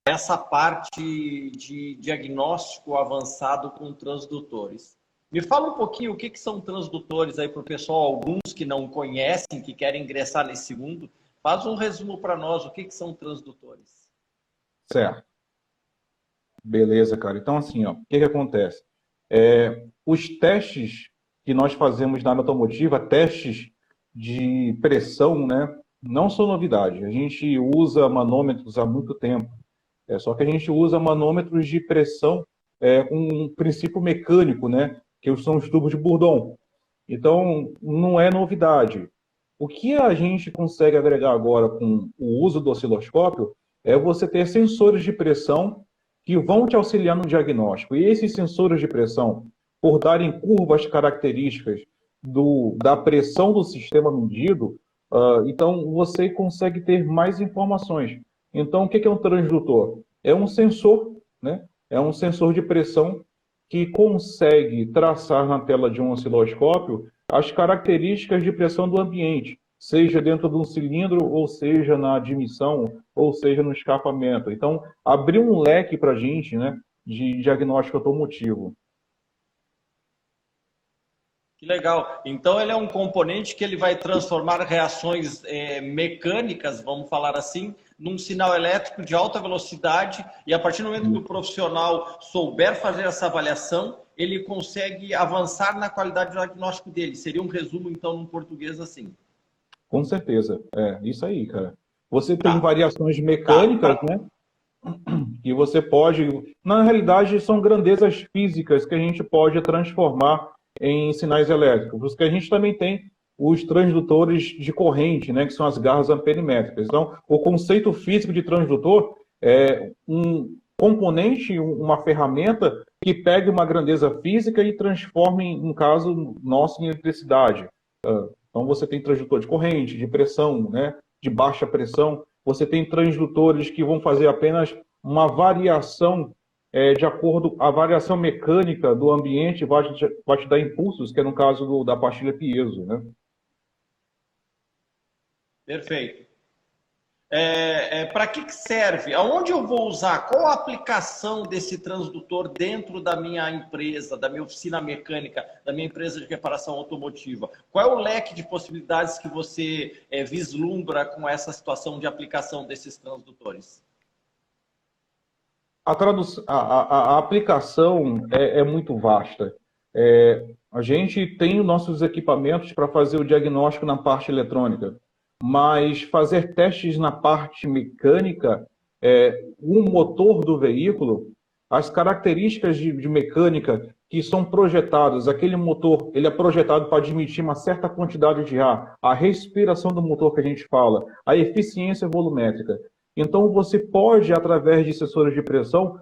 essa parte de diagnóstico avançado com transdutores. Me fala um pouquinho o que são transdutores aí para o pessoal, alguns que não conhecem, que querem ingressar nesse mundo. Faz um resumo para nós, o que são transdutores. Certo. Beleza, cara. Então, assim, ó, o que acontece? Os testes que nós fazemos na área automotiva, testes de pressão, né, não são novidade. A gente usa manômetros há muito tempo. Só que a gente usa manômetros de pressão com um princípio mecânico, né, que são os tubos de Bourdon. Então, não é novidade. O que a gente consegue agregar agora com o uso do osciloscópio é você ter sensores de pressão que vão te auxiliar no diagnóstico. E esses sensores de pressão, por darem curvas características da pressão do sistema medido, então você consegue ter mais informações. Então, o que é um transdutor? É um sensor, né? É um sensor de pressão que consegue traçar na tela de um osciloscópio as características de pressão do ambiente, seja dentro de um cilindro, ou seja na admissão, ou seja no escapamento. Então, abriu um leque para a gente, né, de diagnóstico automotivo. Que legal. Então, ele é um componente que ele vai transformar reações mecânicas, vamos falar assim, num sinal elétrico de alta velocidade, e a partir do momento que o profissional souber fazer essa avaliação, ele consegue avançar na qualidade do diagnóstico dele. Seria um resumo, então, num português assim. Com certeza. É isso aí, cara. Você tem Tá, variações tá. mecânicas, né? Que você pode. Na realidade, são grandezas físicas que a gente pode transformar em sinais elétricos. Porque a gente também tem os transdutores de corrente, né? Que são as garras amperimétricas. Então, o conceito físico de transdutor é um componente, uma ferramenta que pega uma grandeza física e transforma, em um caso nosso, em eletricidade. Então, você tem transdutor de corrente, de pressão, né? De baixa pressão. Você tem transdutores que vão fazer apenas uma variação de acordo a variação mecânica do ambiente vai te dar impulsos, que é no caso da pastilha piezo, né? Perfeito. Para que serve? Aonde eu vou usar? Qual a aplicação desse transdutor dentro da minha empresa, da minha oficina mecânica, da minha empresa de reparação automotiva? Qual é o leque de possibilidades que você vislumbra com essa situação de aplicação desses transdutores? A aplicação é muito vasta. A gente tem os nossos equipamentos para fazer o diagnóstico na parte eletrônica, mas fazer testes na parte mecânica, o motor do veículo, as características de mecânica que são projetadas, aquele motor ele é projetado para admitir uma certa quantidade de ar, a respiração do motor que a gente fala, a eficiência volumétrica. Então, você pode, através de sensores de pressão,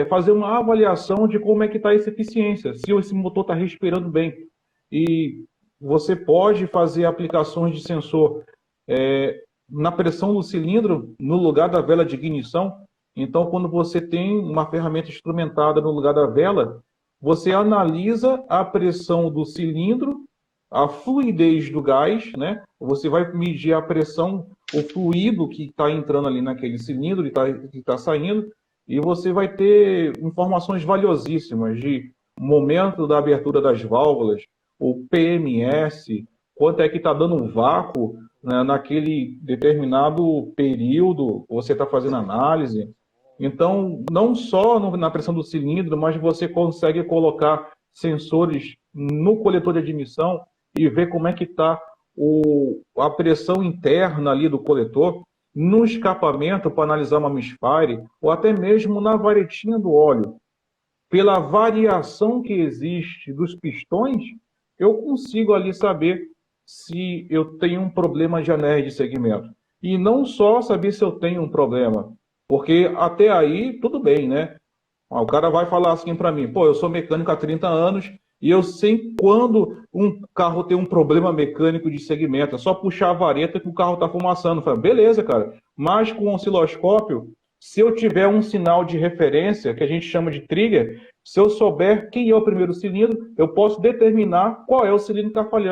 fazer uma avaliação de como é que está essa eficiência, se esse motor está respirando bem. E você pode fazer aplicações de sensor na pressão do cilindro, no lugar da vela de ignição. Então, quando você tem uma ferramenta instrumentada no lugar da vela, você analisa a pressão do cilindro, a fluidez do gás, né? Você vai medir a pressão, o fluido que está entrando ali naquele cilindro que está saindo, e você vai ter informações valiosíssimas de momento da abertura das válvulas, o PMS, quanto é que está dando um vácuo, né, naquele determinado período, você está fazendo análise. Então, não só na pressão do cilindro, mas você consegue colocar sensores no coletor de admissão e ver como é que está a pressão interna ali do coletor, no escapamento para analisar uma misfire, ou até mesmo na varetinha do óleo. Pela variação que existe dos pistões, eu consigo ali saber se eu tenho um problema de anéis de segmento. E não só saber se eu tenho um problema, porque até aí tudo bem, né? O cara vai falar assim para mim, pô, eu sou mecânico há 30 anos e eu sei quando um carro tem um problema mecânico de segmento, é só puxar a vareta que o carro está fumaçando. Eu falo, beleza, cara, mas com o osciloscópio, se eu tiver um sinal de referência, que a gente chama de trigger, se eu souber quem é o primeiro cilindro, eu posso determinar qual é o cilindro que está falhando.